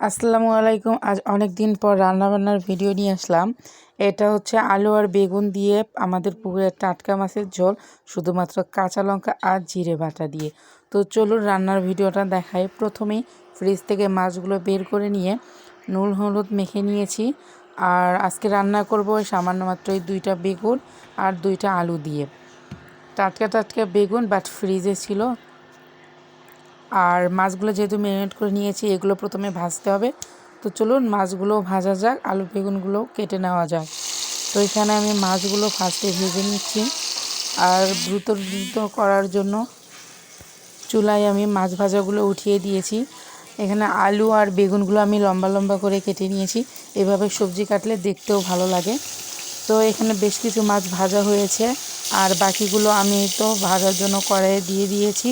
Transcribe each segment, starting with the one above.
আসসালামু আলাইকুম। আজ অনেক দিন পর রান্নাবান্নার ভিডিও নিয়ে আসলাম। এটা হচ্ছে আলু আর বেগুন দিয়ে আমাদের পুকুরের টাটকা মাছের ঝোল, শুধুমাত্র কাঁচা লঙ্কা আর জিরে বাটা দিয়ে। তো চলুন রান্নার ভিডিওটা দেখাই। প্রথমেই ফ্রিজ থেকে মাছগুলো বের করে নিয়ে নুন হলুদ মেখে নিয়েছি। আর আজকে রান্না করব সামান্য মাত্রই 2টা বেগুন আর 2টা আলু দিয়ে। টাটকা টাটকা বেগুন বাট ফ্রিজে ছিল। আর মাছগুলো যেহেতু ম্যারিনেট করে নিয়েছি, এগুলো প্রথমে ভাজতে হবে। তো চলুন মাছগুলো ভাজা যাক, আলু বেগুনগুলো কেটে নেওয়া যাক। তো এখানে আমি মাছগুলো ফার্স্টে ভেজে নিচ্ছি। আর দ্রুত করার জন্য চুলায় আমি মাছ ভাজাগুলো উঠিয়ে দিয়েছি। এখানে আলু আর বেগুনগুলো আমি লম্বা লম্বা করে কেটে নিয়েছি। এভাবে সবজি কাটলে দেখতেও ভালো লাগে। তো এখানে বেশ কিছু মাছ ভাজা হয়েছে, আর বাকিগুলো আমি তো ভাজার জন্য কড়াইয়ে দিয়ে দিয়েছি।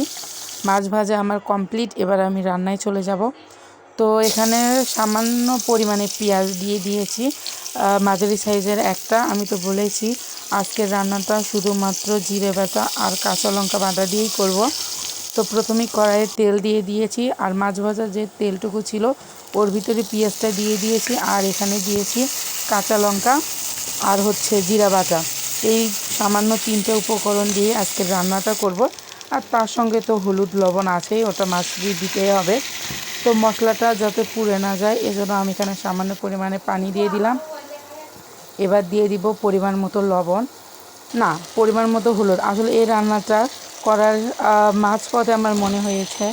মাছ ভাজা আমার কমপ্লিট। এবার আমি রান্নায় চলে যাব। তো এখানে সামান্য পরিমাণে পেঁয়াজ দিয়ে দিয়েছি, মাঝারি সাইজের একটা। আমি তো বলেছি আজকের রান্নাটা শুধুমাত্র জিরে বাটা আর কাঁচা লঙ্কা বাটা দিয়েই করব। তো প্রথমেই কড়াইয়ে তেল দিয়ে দিয়েছি, আর মাছ ভাজার যে তেলটুকু ছিল ওর ভিতরে পেঁয়াজটা দিয়ে দিয়েছি, আর এখানে দিয়েছি কাঁচা লঙ্কা আর হচ্ছে জিরা বাটা। এই সামান্য 3টে উপকরণ দিয়ে আজকের রান্নাটা করব। আর তার সঙ্গে তো হলুদ লবণ আছেই, ওটা মাছ দিয়ে দিতে হবে। তো মশলাটা যাতে পুড়ে না যায় এজন্য আমি এখানে সামান্য পরিমাণে পানি দিয়ে দিলাম। এবার দিয়ে দিব পরিমাণ মতো লবণ, না পরিমাণ মতো হলুদ। আসলে এই রান্নাটা করার মাঝপথে আমার মনে হয়েছে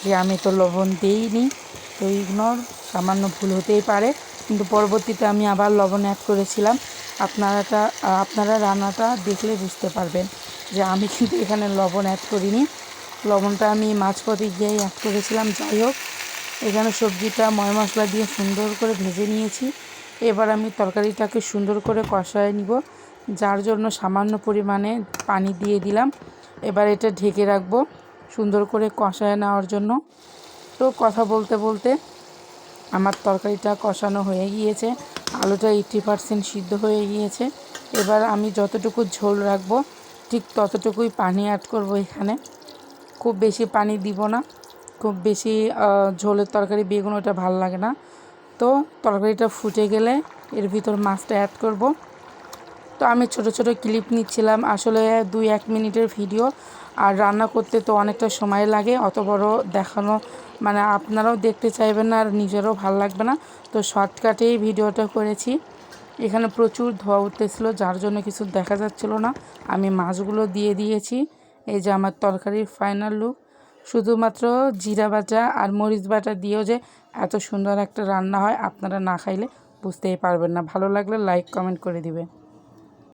যে আমি তো লবণ দিইনি, তো ইগনোর, সামান্য ভুল হতেই পারে। কিন্তু পরবর্তীতে আমি আবার লবণ অ্যাড করেছিলাম। আপনারা রান্নাটা দেখলে বুঝতে পারবেন যে আমি কিন্তু এখানে লবণ অ্যাড করিনি। লবণটা আমি মাঝপথে গিয়েই অ্যাড করেছিলাম। যাই হোক, এখানে সবজিটা ময় মশলা দিয়ে সুন্দর করে ভেজে নিয়েছি। এবার আমি তরকারিটাকে সুন্দর করে কষায় নিব, যার জন্য সামান্য পরিমাণে পানি দিয়ে দিলাম। এবার এটা ঢেকে রাখবো সুন্দর করে কষায় নেওয়ার জন্য। তো কথা বলতে বলতে আমার তরকারিটা কষানো হয়ে গিয়েছে, আলুটা 80% সিদ্ধ হয়ে গিয়েছে। এবার আমি যতটুকু ঝোল রাখবো ঠিক ততটুকুই পানি অ্যাড করব। এখানে খুব বেশি পানি দিব না, খুব বেশি ঝোলের তরকারি বেগুন ওটা ভালো লাগে না। তো তরকারিটা ফুটে গেলে এর ভিতর মাছটা অ্যাড করব। তো আমি ছোট ছোট ক্লিপ নিচ্ছিলাম, আসলে 2-1 মিনিটের ভিডিও। আর রান্না করতে তো অনেকটা সময় লাগে, অত বড় দেখানো মানে আপনারাও দেখতে চাইবেন না আর নিজেরও ভালো লাগবে না। তো শর্টকাটেই ভিডিওটা করেছি। এখানে প্রচুর ধোঁয়া উঠতেছিল, যার জন্য কিছু দেখা যাচ্ছিল না। আমি মাছগুলো দিয়ে দিয়েছি। এই যে আমার তরকারির ফাইনাল লুক। শুধুমাত্র জিরা বাটা আর মরিচ বাটা দিয়েও যে এত সুন্দর একটা রান্না হয়, আপনারা না খাইলে বুঝতেই পারবেন না। ভালো লাগলে লাইক কমেন্ট করে দিবেন।